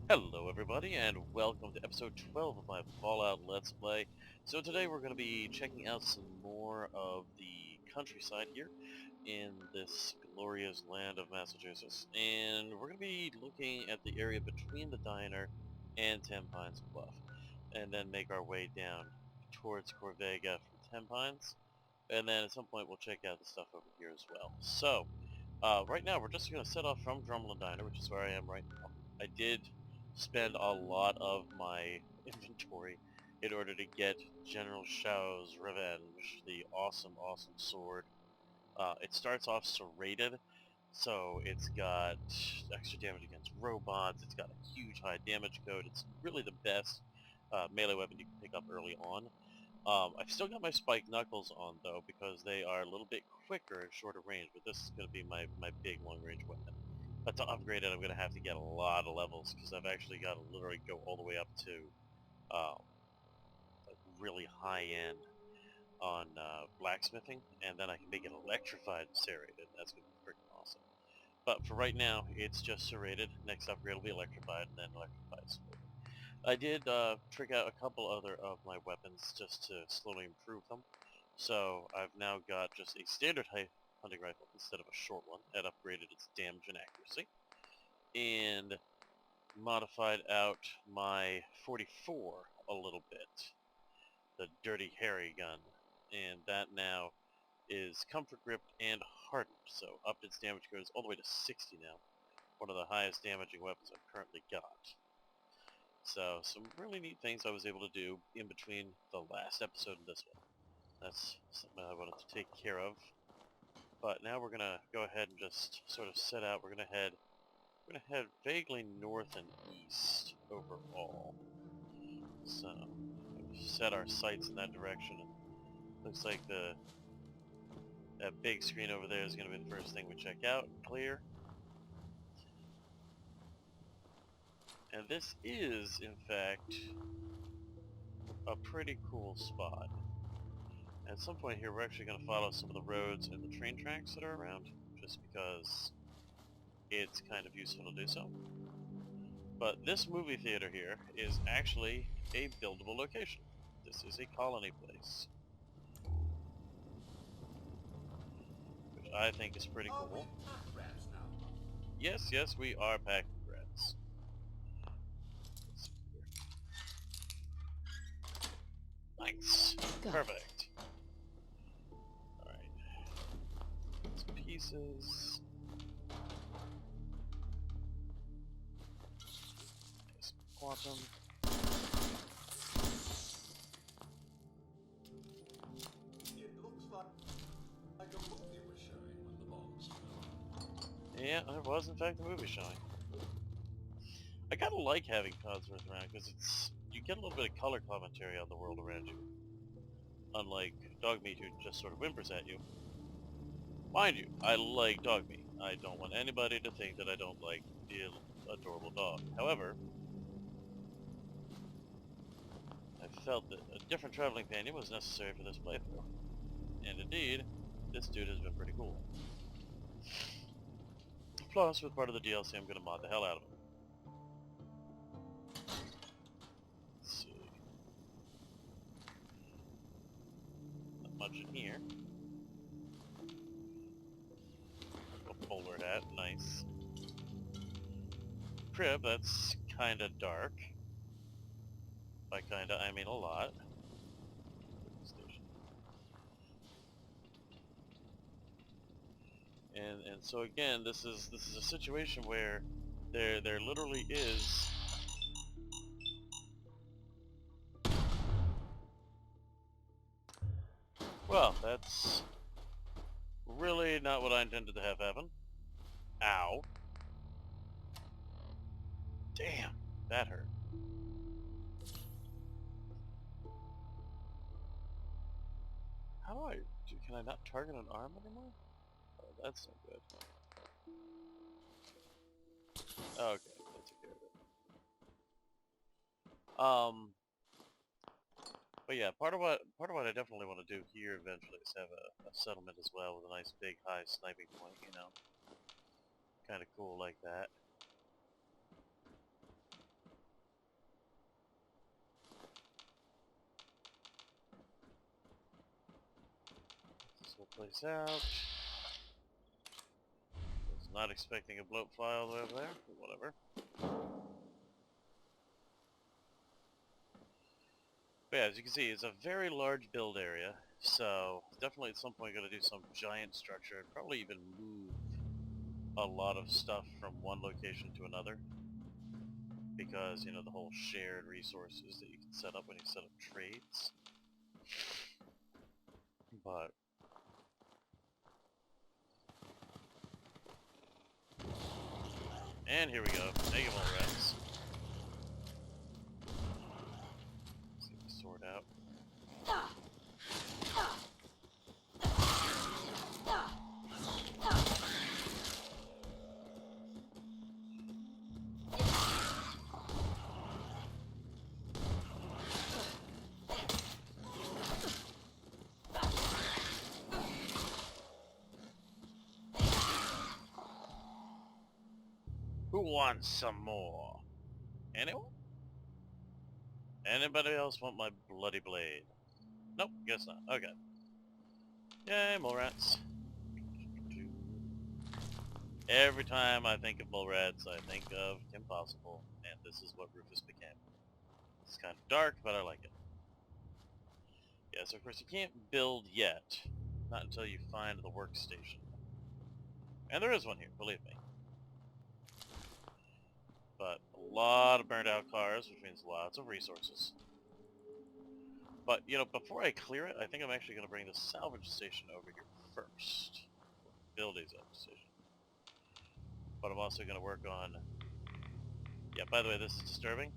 Hello everybody and welcome to episode 12 of my Fallout Let's Play. So today we're going to be checking out some more of the countryside here in this glorious land of Massachusetts. And we're going to be looking at the area between the diner and Ten Pines Bluff. And then make our way down towards Corvega from Ten Pines. And then at some point we'll check out the stuff over here as well. So, right now we're just going to set off from Drumlin Diner, which is where I am right now. I did spend a lot of my inventory in order to get General Shao's Revenge, the awesome, awesome sword. It starts off serrated, so it's got extra damage against robots, it's got a huge high damage code, it's really the best melee weapon you can pick up early on. I've still got my spiked knuckles on though because they are a little bit quicker at shorter range, but this is going to be my big long range weapon. But to upgrade it, I'm going to have to get a lot of levels because I've actually got to literally go all the way up to um, like really high end on blacksmithing, and then I can make it electrified and serrated. That's going to be freaking awesome. But for right now, it's just serrated. Next upgrade will be electrified, and then electrified serrated. I did trick out a couple other of my weapons just to slowly improve them. So I've now got just a standard hunting rifle instead of a short one. That upgraded its damage and accuracy. And modified out my 44 a little bit. The Dirty Harry gun. And that now is comfort gripped and hardened. So upped its damage goes all the way to 60 now. One of the highest damaging weapons I've currently got. So, some really neat things I was able to do in between the last episode and this one. That's something I wanted to take care of. But now we're gonna go ahead and just sort of set out. We're gonna head vaguely north and east overall. So, we've set our sights in that direction. And looks like that big screen over there is gonna be the first thing we check out. Clear. And this is, in fact, a pretty cool spot. At some point here, we're actually going to follow some of the roads and the train tracks that are around, just because it's kind of useful to do so. But this movie theater here is actually a buildable location. This is a colony place, which I think is pretty cool. Yes, yes, we are packed with rats. Let's see here. Nice. Perfect. Alright. Some pieces. Some quantum. It looks like a movie was showing when the bombs fell. Yeah, there was in fact a movie showing. I kind of like having Codsworth around because you get a little bit of color commentary on the world around you. Unlike Dogmeat, who just sort of whimpers at you. Mind you, I like Dogmeat. I don't want anybody to think that I don't like the adorable dog. However, I felt that a different traveling companion was necessary for this playthrough. And indeed, this dude has been pretty cool. Plus, with part of the DLC, I'm going to mod the hell out of him. Let's see. Not much in here. A bowler hat, nice. Crib, that's kinda dark. By kinda, I mean a lot. Station. And so again, this is a situation where there literally is well, that's really not what I intended to have happen. Ow. Damn, that hurt. How do I can I not target an arm anymore? Oh, that's no good. Okay, that took care of it. But yeah, part of what I definitely want to do here eventually is have a settlement as well with a nice big high sniping point, you know. Kinda cool like that. whole place out. Was not expecting a bloat fly all the way over there, but whatever. But yeah, as you can see, it's a very large build area, so definitely at some point going to do some giant structure and probably even move a lot of stuff from one location to another. Because, you know, the whole shared resources that you can set up when you set up trades. But and here we go. Negative all rats. Let's get the sword out. Who wants some more? Anyone? Anybody else want my bloody blade? Nope, guess not. Okay. Yay, mole rats. Every time I think of mole rats, I think of Kim Possible, and this is what Rufus became. It's kind of dark, but I like it. Yeah, so of course you can't build yet, not until you find the workstation. And there is one here, believe me. But a lot of burned out cars, which means lots of resources. But, you know, before I clear it, I think I'm actually going to bring the salvage station over here first. Build a salvage station. But I'm also going to work on... Yeah, by the way, this is disturbing.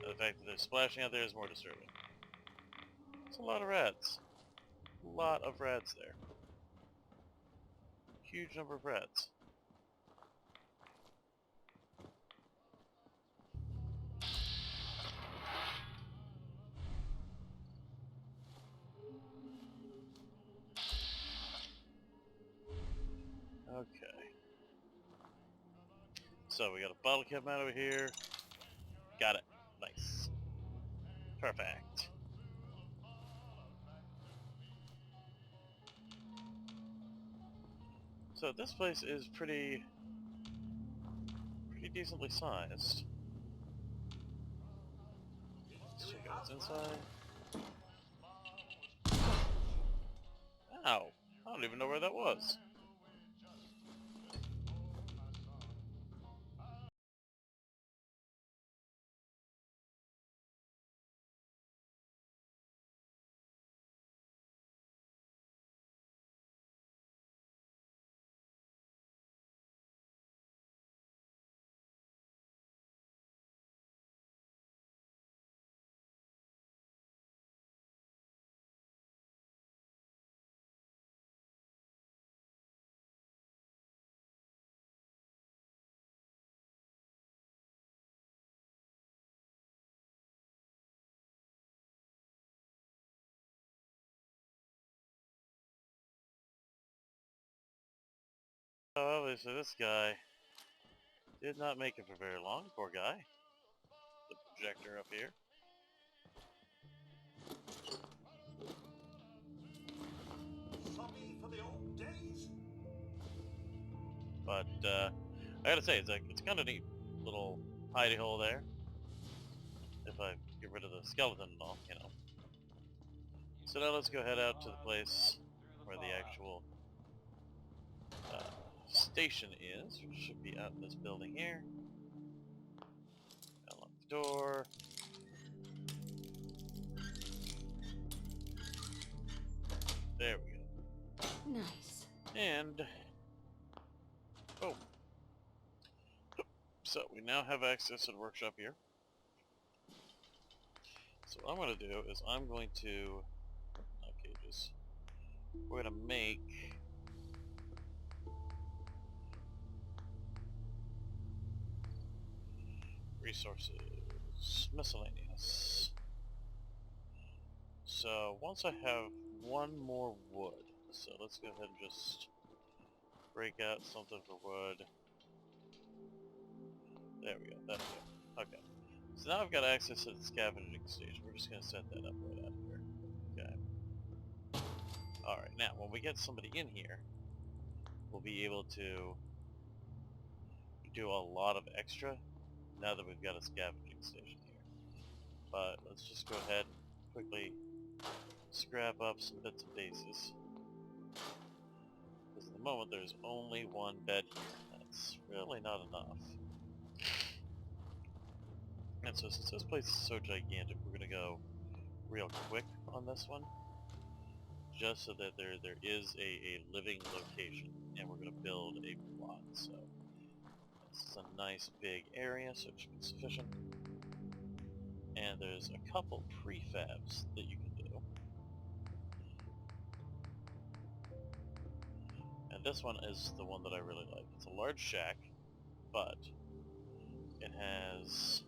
And the fact that they're splashing out there is more disturbing. It's a lot of rats. A lot of rats there. Huge number of rats. Okay. So we got a bottle cap mat over here. Got it. Nice. Perfect. So this place is pretty decently sized. Let's check out what's inside. Ow! I don't even know where that was. Oh, obviously this guy did not make it for very long, poor guy. The projector up here. Sorry for the old days. But, I gotta say, it's kind of neat little hidey hole there. If I get rid of the skeleton and all, you know. So now let's go head out to the place where the actual station is, which should be out in this building here. Unlock the door. There we go. Nice. And... oh. So we now have access to the workshop here. So what I'm going to do is I'm going to... not cages. We're going to make... resources. Miscellaneous. So once I have one more wood, so let's go ahead and just break out something for wood. There we go, that'll go. Okay. So now I've got access to the scavenging station. We're just going to set that up right out here. Okay. Alright, now when we get somebody in here, we'll be able to do a lot of extra now that we've got a scavenging station here. But let's just go ahead and quickly scrap up some bits and pieces. Because at the moment there's only one bed here. That's really not enough. And so since this place is so gigantic, we're going to go real quick on this one. Just so that there is a living location. And we're going to build a plot. So this is a nice big area, so it should be sufficient. And there's a couple prefabs that you can do. And this one is the one that I really like. It's a large shack, but it has...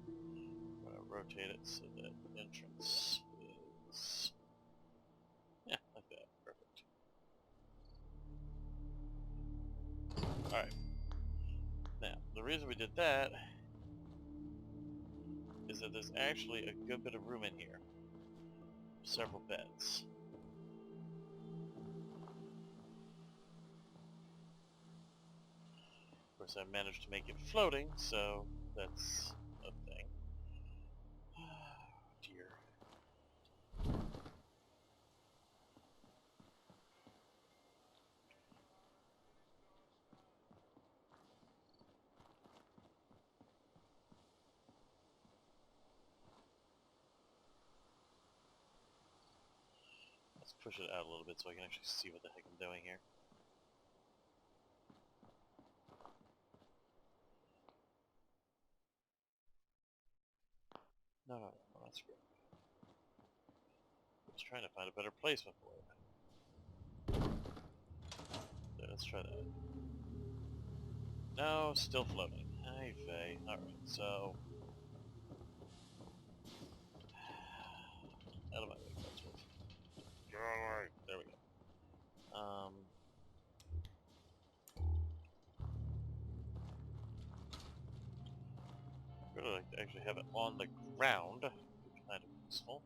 I'm going to rotate it so that the entrance is... yeah, like that. Perfect. Alright. Now, the reason we did that is that there's actually a good bit of room in here. Several beds. Of course, I managed to make it floating, so that's a thing. Oh, dear. Let's push it out a little bit so I can actually see what the heck I'm doing here. No, that's great. I was trying to find a better placement for it. So let's try that. No, still floating. Hi, Faye. Alright, so... out of my way, Cotswold. Get out of my way. There we go. I'd really like to actually have it on the ground. Would be kind of useful.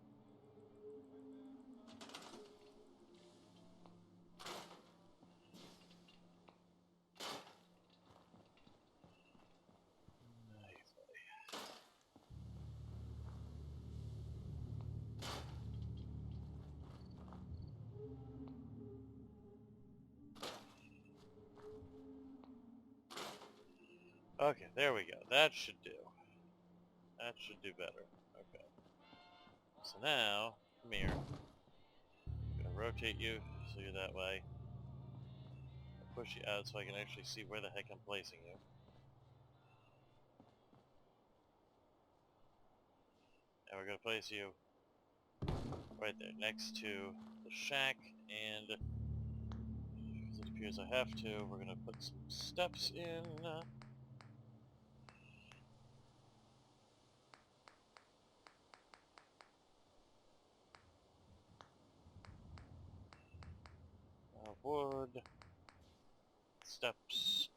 Okay, there we go. That should do. That should do better. Okay. So now, come here. I'm gonna rotate you so you're that way. I'll push you out so I can actually see where the heck I'm placing you. And we're gonna place you right there, next to the shack, and as it appears I have to, we're gonna put some steps in. Wood. Steps.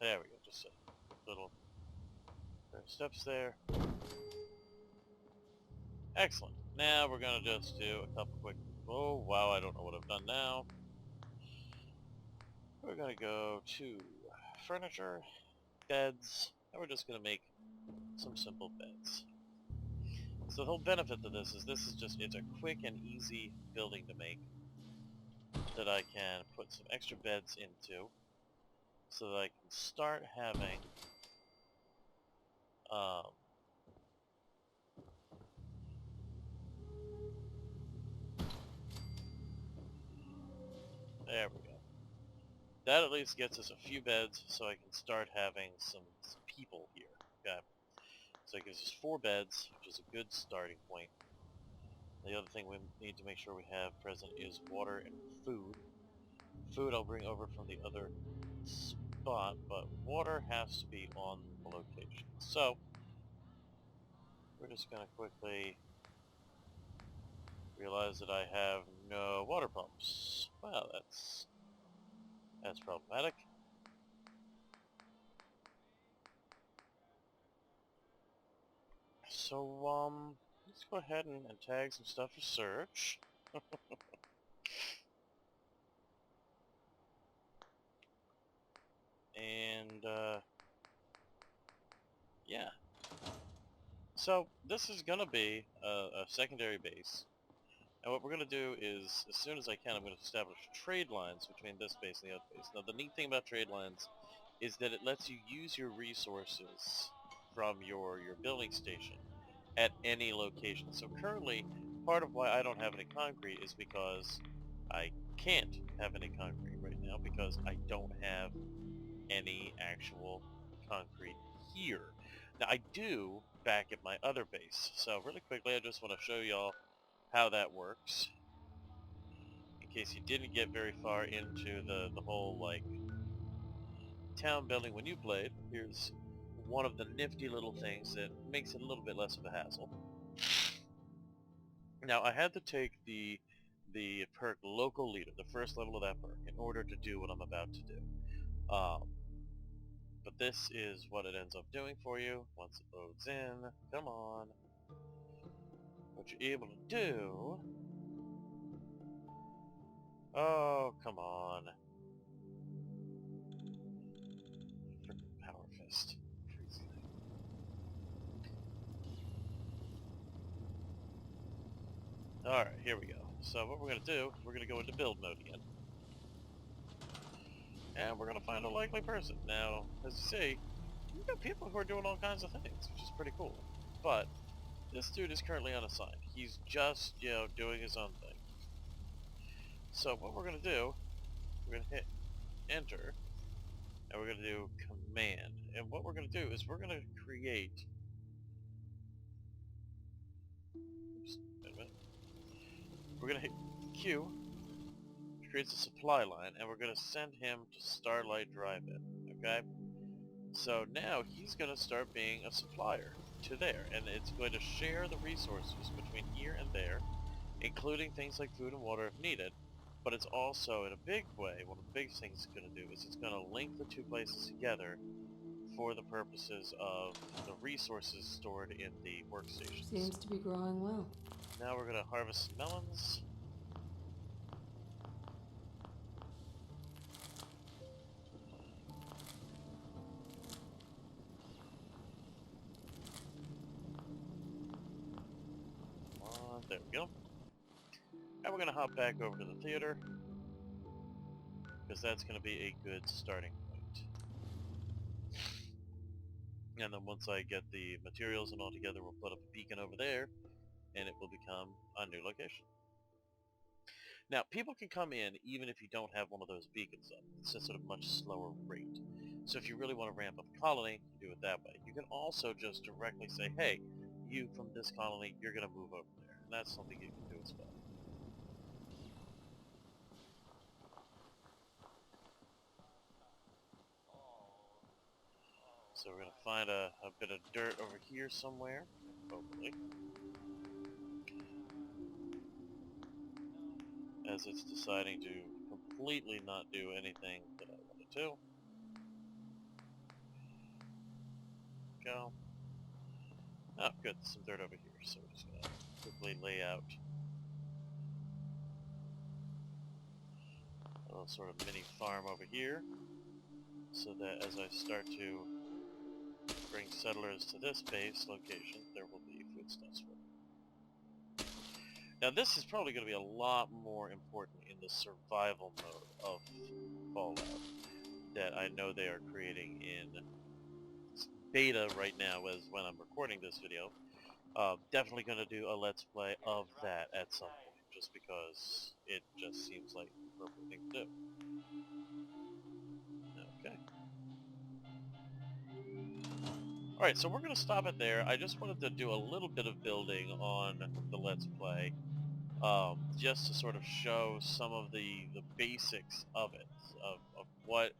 There we go, just a little pair of steps there. Excellent. Now we're gonna just do a couple quick... oh wow, I don't know what I've done now. We're gonna go to furniture, beds, and we're just gonna make some simple beds. So the whole benefit to this is just, it's a quick and easy building to make that I can put some extra beds into so that I can start having there we go. That at least gets us a few beds so I can start having some people here. Okay. So it gives us 4 beds, which is a good starting point. The other thing we need to make sure we have present is water and food. Food I'll bring over from the other spot, but water has to be on the location. So, we're just going to quickly realize that I have no water pumps. Well, that's problematic. So, let's go ahead and tag some stuff for search. And, yeah. So, this is gonna be a secondary base. And what we're gonna do is, as soon as I can, I'm gonna establish trade lines between this base and the other base. Now, the neat thing about trade lines is that it lets you use your resources from your building station at any location. So currently, part of why I don't have any concrete is because I can't have any concrete right now because I don't have any actual concrete here. Now I do back at my other base. So really quickly, I just want to show y'all how that works. In case you didn't get very far into the whole like town building when you played, here's one of the nifty little things that makes it a little bit less of a hassle. Now I had to take the perk local leader, the first level of that perk, in order to do what I'm about to do. But this is what it ends up doing for you once it loads in. Come on. What you're able to do... Oh, come on. Frickin' Power Fist. Crazy thing. Alright, here we go. So what we're going to do, we're going to go into build mode again. And we're going to find a likely person. Now, as you see, you've got people who are doing all kinds of things, which is pretty cool. But this dude is currently unassigned. He's just, doing his own thing. So what we're going to do, we're going to hit enter, and we're going to do command. And what we're going to do is we're going to create... Oops, wait a minute. We're going to hit Q, which creates a supply line, and we're going to send him to Starlight Drive-In, okay? So now he's going to start being a supplier to there, and it's going to share the resources between here and there, including things like food and water if needed, but it's also, in a big way, one of the big things it's going to do is it's going to link the two places together for the purposes of the resources stored in the workstations. Seems to be growing well. Now we're going to harvest some melons. There we go. And we're going to hop back over to the theater, because that's going to be a good starting point. And then once I get the materials and all together, we'll put up a beacon over there, and it will become a new location. Now, people can come in even if you don't have one of those beacons up. It's just at a much slower rate. So if you really want to ramp up the colony, you do it that way. You can also just directly say, hey, you from this colony, you're going to move over there. And that's something you can do as well. So we're going to find a bit of dirt over here somewhere, hopefully. As it's deciding to completely not do anything that I want it to. Go. Oh, good, some dirt over here, so we're just going to quickly lay out a little sort of mini farm over here, so that as I start to bring settlers to this base location, there will be foodstuffs for them. Now this is probably going to be a lot more important in the survival mode of Fallout that I know they are creating in beta right now as when I'm recording this video. Definitely going to do a let's play of that at some point, just because it just seems like the appropriate thing to do. Okay. Alright, so we're going to stop it there. I just wanted to do a little bit of building on the let's play, just to sort of show some of the basics of it, of what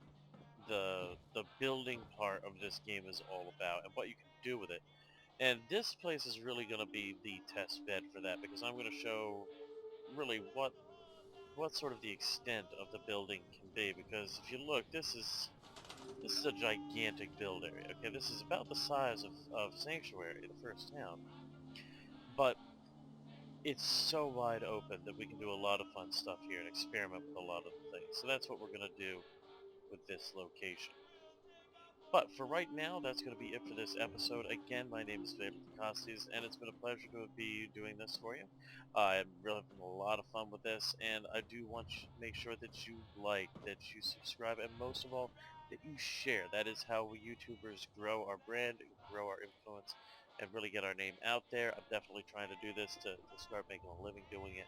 the building part of this game is all about, and what you can do with it. And this place is really going to be the test bed for that, because I'm going to show really what sort of the extent of the building can be, because if you look, this is a gigantic build area. Okay, this is about the size of Sanctuary, the first town. but it's so wide open that we can do a lot of fun stuff here and experiment with a lot of the things. So that's what we're going to do with this location. But for right now, that's going to be it for this episode. Again, my name is Vacosties, and it's been a pleasure to be doing this for you. I'm really having a lot of fun with this, and I do want to make sure that you like, that you subscribe, and most of all, that you share. That is how we YouTubers grow our brand, grow our influence, and really get our name out there. I'm definitely trying to do this to start making a living doing it.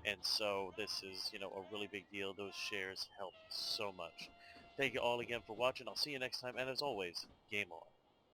And so this is, a really big deal. Those shares help so much. Thank you all again for watching. I'll see you next time, and as always, game on.